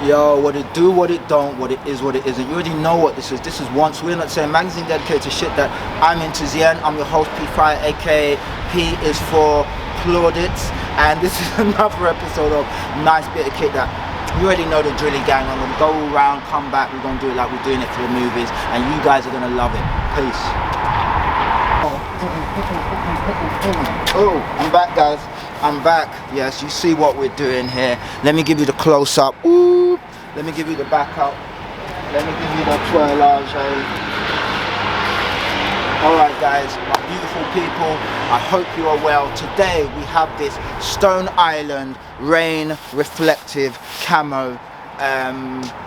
Yo, what it do, what it don't, what it is, what it isn't. You already know what this is. This is Once We're Not Saying, magazine dedicated to shit that I'm into. Zien. I'm your host, P Fire, aka P is for plaudits, and this is another episode of Nice Bit of Kit that you already know the drilly gang. I'm gonna go around, come back. We're gonna do it like we're doing it for the movies, and you guys are gonna love it. Peace. Oh, I'm back, guys. I'm back. Yes, you see what we're doing here. Let me give you the close-up. Ooh. Let me give you the back up. Let me give you the twirlage. Alright guys, my beautiful people, I hope you are well. Today we have this Stone Island rain reflective camo,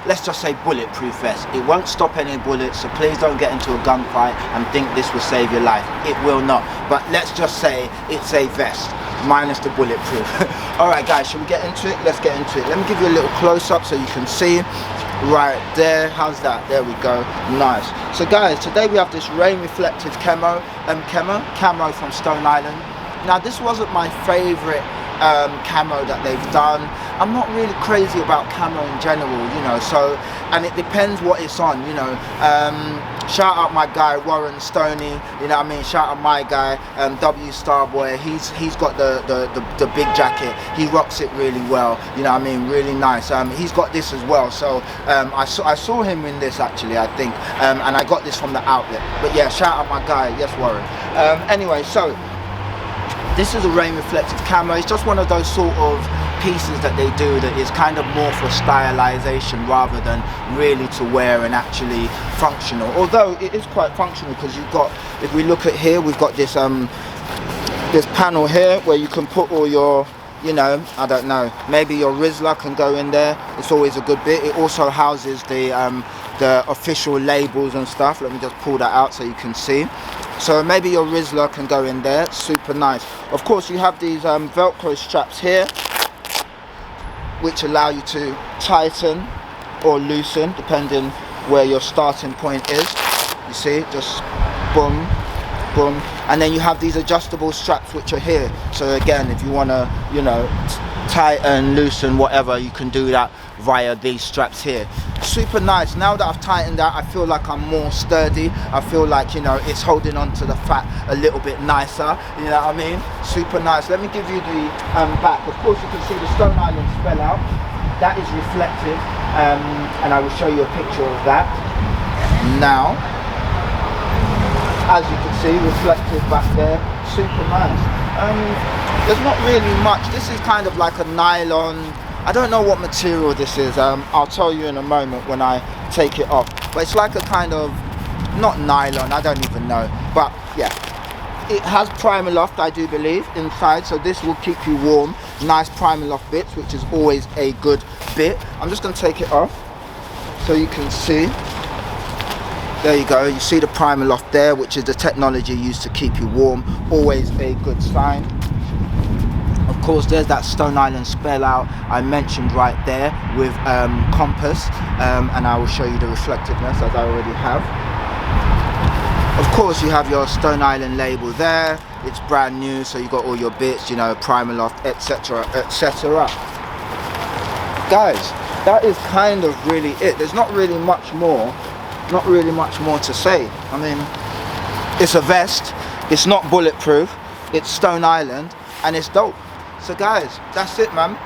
let's just say bulletproof vest. It won't stop any bullets, so please don't get into a gunfight and think this will save your life. It will not, but let's just say it's a vest minus the bulletproof. Alright guys, should we get into it? Let's get into it. Let me give you a little close-up so you can see right there. How's that? There we go. Nice. So guys, today we have this rain reflective camo from Stone Island. Now this wasn't my favorite camo that they've done. I'm not really crazy about camo in general, you know, so, and it depends what it's on, you know. Shout out my guy Warren Stoney, you know what I mean. Shout out my guy W Starboy. He's got the big jacket. He rocks it really well, you know what I mean. Really nice. He's got this as well, so I saw him in this actually, I think, and I got this from the outlet. But yeah, shout out my guy. Yes, Warren. Anyway, so this is a rain reflective camo. It's just one of those sort of pieces that they do that is kind of more for stylization rather than really to wear and actually functional. Although it is quite functional, because you've got, if we look at here, we've got this this panel here where you can put all your, you know, I don't know, maybe your Rizzler can go in there. It's always a good bit. It also houses the official labels and stuff. Let me just pull that out so you can see. So maybe your Rizzler can go in there. Super nice. Of course, you have these Velcro straps here, which allow you to tighten or loosen depending where your starting point is. You see, just boom, boom. And then you have these adjustable straps which are here. So again, if you want to, you know, tighten, loosen, whatever, you can do that via these straps here. Super nice. Now that I've tightened that, I feel like I'm more sturdy. I feel like, you know, it's holding on to the fat a little bit nicer, you know what I mean. Super nice. Let me give you the back. Of course, you can see the Stone Island spell out. That is reflective, and I will show you a picture of that now. As you can see, reflective back there. Super nice. There's not really much. This is kind of like a nylon. I don't know what material this is. I'll tell you in a moment when I take it off. But it's like a kind of, not nylon, I don't even know. But yeah, it has Primaloft, I do believe, inside. So this will keep you warm. Nice Primaloft bits, which is always a good bit. I'm just going to take it off so you can see. There you go. You see the Primaloft there, which is the technology used to keep you warm. Always a good sign. Of course, there's that Stone Island spell out I mentioned right there with compass, and I will show you the reflectiveness as I already have. Of course, you have your Stone Island label there. It's brand new, so you got all your bits, you know, Primaloft, etc., etc. Guys, that is kind of really it. There's not really much more. Not really much more to say. I mean, it's a vest. It's not bulletproof. It's Stone Island, and it's dope. So guys, that's it, man.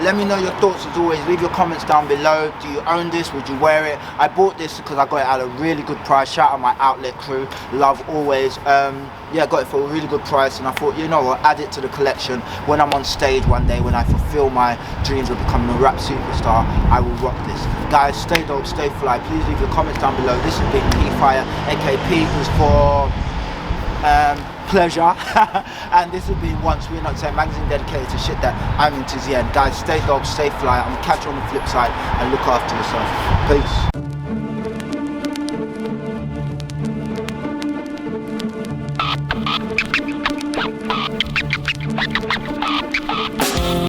Let me know your thoughts as always. Leave your comments down below. Do you own this? Would you wear it? I bought this because I got it at a really good price. Shout out my outlet crew. Love always. Yeah, I got it for a really good price, and I thought, you know what, add it to the collection. When I'm on stage one day, when I fulfill my dreams of becoming a rap superstar, I will rock this. Guys, stay dope, stay fly. Please leave your comments down below. This has been P Fire, aka P is for pleasure. And this has been Once We're Not Saying, magazine dedicated to shit that I'm into. Zien. Guys, stay dope, stay fly. I'm gonna catch you on the flip side, and look after yourself. Peace.